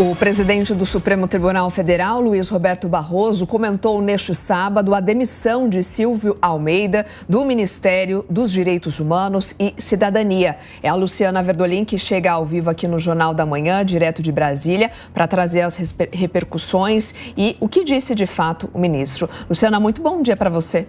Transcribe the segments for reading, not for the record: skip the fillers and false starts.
O presidente do Supremo Tribunal Federal, Luiz Roberto Barroso, comentou neste sábado a demissão de Silvio Almeida do Ministério dos Direitos Humanos e Cidadania. É a Luciana Verdolim que chega ao vivo aqui no Jornal da Manhã, direto de Brasília, para trazer as repercussões e o que disse de fato o ministro. Luciana, muito bom dia para você.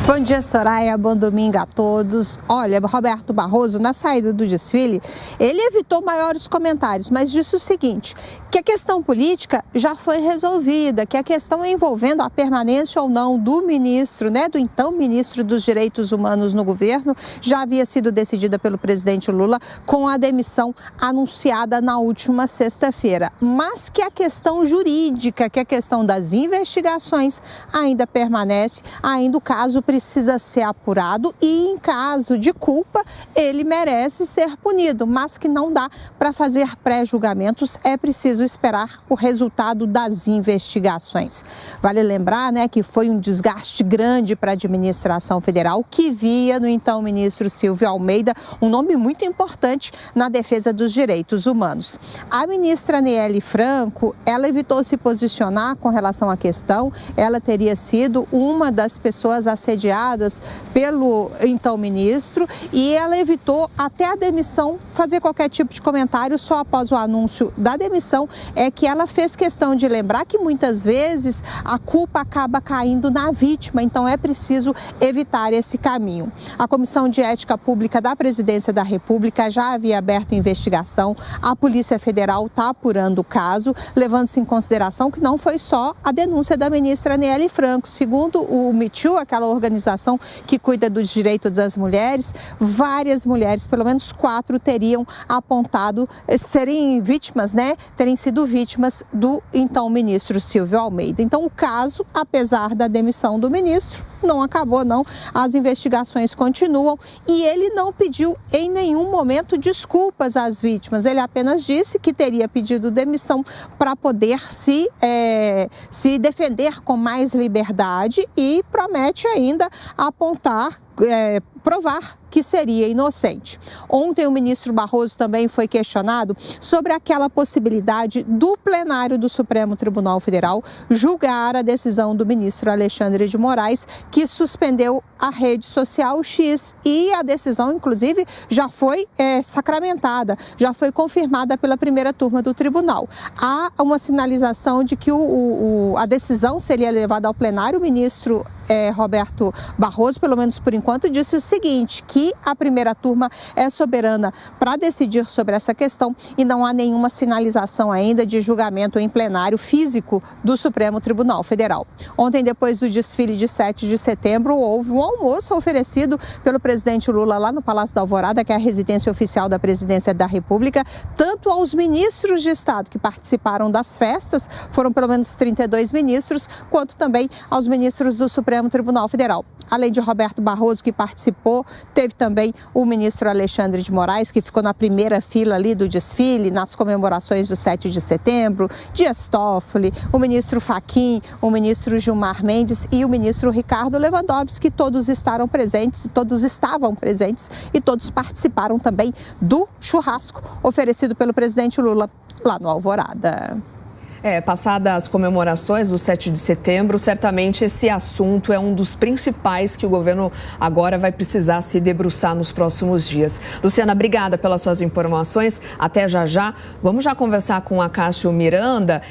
Bom dia, Soraya. Bom domingo a todos. Olha, Roberto Barroso, na saída do desfile, ele evitou maiores comentários, mas disse o seguinte, que a questão política já foi resolvida, que a questão envolvendo a permanência ou não do ministro, do então ministro dos Direitos Humanos no governo, já havia sido decidida pelo presidente Lula com a demissão anunciada na última sexta-feira. Mas que a questão jurídica, que a questão das investigações ainda permanece, ainda o caso precisa ser apurado e, em caso de culpa, ele merece ser punido, mas que não dá para fazer pré-julgamentos, é preciso esperar o resultado das investigações. Vale lembrar, que foi um desgaste grande para a administração federal, que via no então ministro Silvio Almeida um nome muito importante na defesa dos direitos humanos. A ministra Aniele Franco, ela evitou se posicionar com relação à questão, ela teria sido uma das pessoas assediadas pelo então ministro e ela evitou até a demissão fazer qualquer tipo de comentário. Só após o anúncio da demissão é que ela fez questão de lembrar que muitas vezes a culpa acaba caindo na vítima, então é preciso evitar esse caminho. A Comissão de Ética Pública da Presidência da República já havia aberto investigação, a Polícia Federal está apurando o caso, levando-se em consideração que não foi só a denúncia da ministra Aniele Franco. Segundo o Me Too, aquela organização que cuida dos direitos das mulheres, várias mulheres, pelo menos 4, teriam apontado serem vítimas, terem sido vítimas do então ministro Silvio Almeida. Então o caso, apesar da demissão do ministro, não acabou não, as investigações continuam e ele não pediu em nenhum momento desculpas às vítimas, ele apenas disse que teria pedido demissão para poder se defender com mais liberdade e promete ainda apontar, provar que seria inocente. Ontem o ministro Barroso também foi questionado sobre aquela possibilidade do plenário do Supremo Tribunal Federal julgar a decisão do ministro Alexandre de Moraes, que suspendeu a rede social X, e a decisão, inclusive, já foi sacramentada, já foi confirmada pela primeira turma do tribunal. Há uma sinalização de que a decisão seria levada ao plenário. O ministro Roberto Barroso, pelo menos por enquanto, disse o seguinte, que a primeira turma é soberana para decidir sobre essa questão e não há nenhuma sinalização ainda de julgamento em plenário físico do Supremo Tribunal Federal. Ontem, depois do desfile de 7 de setembro, houve um almoço oferecido pelo presidente Lula lá no Palácio da Alvorada, que é a residência oficial da Presidência da República, tanto aos ministros de Estado que participaram das festas, foram pelo menos 32 ministros, quanto também aos ministros do Supremo Tribunal Federal. Além de Roberto Barroso, que participou, teve também o ministro Alexandre de Moraes, que ficou na primeira fila ali do desfile, nas comemorações do 7 de setembro, Dias Toffoli, o ministro Fachin, o ministro Gilmar Mendes e o ministro Ricardo Lewandowski, todos estavam presentes e todos participaram também do churrasco oferecido pelo presidente Lula lá no Alvorada. Passadas as comemorações do 7 de setembro, certamente esse assunto é um dos principais que o governo agora vai precisar se debruçar nos próximos dias. Luciana, obrigada pelas suas informações. Até já já. Vamos já conversar com a Cássio Miranda.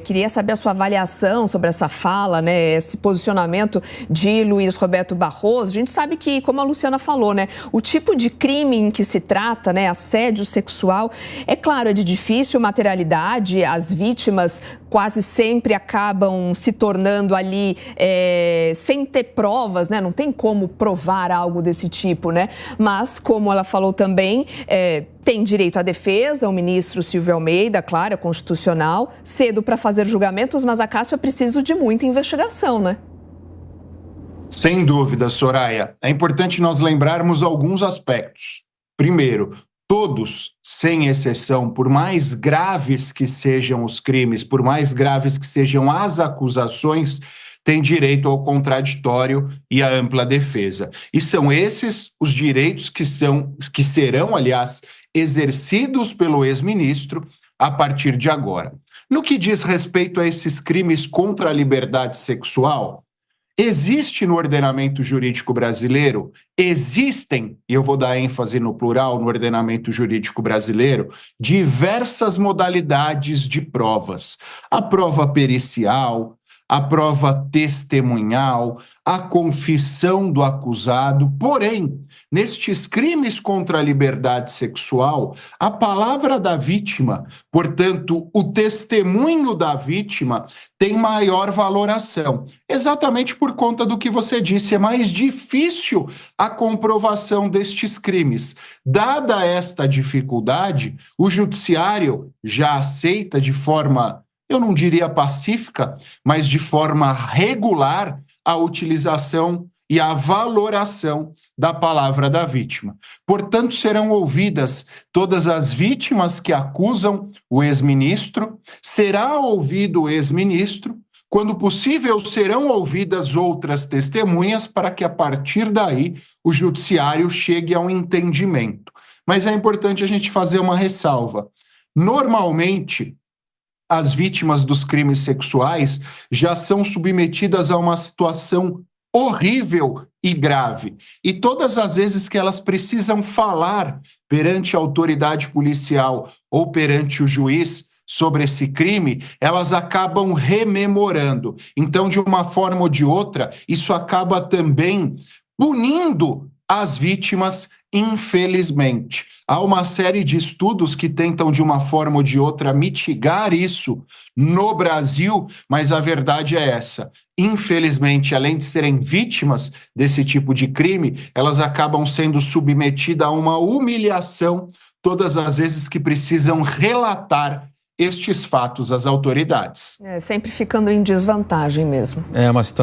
Queria saber a sua avaliação sobre essa fala, esse posicionamento de Luiz Roberto Barroso. A gente sabe que, como a Luciana falou, o tipo de crime em que se trata, assédio sexual, é claro, é de difícil materialidade, as vítimas quase sempre acabam se tornando ali sem ter provas, não tem como provar algo desse tipo, Mas, como ela falou também, tem direito à defesa, o ministro Silvio Almeida, claro, é constitucional, cedo para fazer julgamentos, mas a Cássio é preciso de muita investigação, Sem dúvida, Soraya. É importante nós lembrarmos alguns aspectos. Primeiro, todos, sem exceção, por mais graves que sejam os crimes, por mais graves que sejam as acusações, tem direito ao contraditório e à ampla defesa. E são esses os direitos que serão, aliás, exercidos pelo ex-ministro a partir de agora. No que diz respeito a esses crimes contra a liberdade sexual, existe no ordenamento jurídico brasileiro, existem, e eu vou dar ênfase no plural, no ordenamento jurídico brasileiro, diversas modalidades de provas. A prova pericial, a prova testemunhal, a confissão do acusado. Porém, nestes crimes contra a liberdade sexual, a palavra da vítima, portanto, o testemunho da vítima, tem maior valoração. Exatamente por conta do que você disse, é mais difícil a comprovação destes crimes. Dada esta dificuldade, o judiciário já aceita de forma, eu não diria pacífica, mas de forma regular, a utilização e a valoração da palavra da vítima. Portanto, serão ouvidas todas as vítimas que acusam o ex-ministro, será ouvido o ex-ministro, quando possível, serão ouvidas outras testemunhas para que, a partir daí, o judiciário chegue a um entendimento. Mas é importante a gente fazer uma ressalva. Normalmente, as vítimas dos crimes sexuais já são submetidas a uma situação horrível e grave. E todas as vezes que elas precisam falar perante a autoridade policial ou perante o juiz sobre esse crime, elas acabam rememorando. Então, de uma forma ou de outra, isso acaba também punindo as vítimas, infelizmente. Há uma série de estudos que tentam, de uma forma ou de outra, mitigar isso no Brasil, mas a verdade é essa. Infelizmente, além de serem vítimas desse tipo de crime, elas acabam sendo submetidas a uma humilhação todas as vezes que precisam relatar estes fatos às autoridades. Sempre ficando em desvantagem mesmo. É uma situação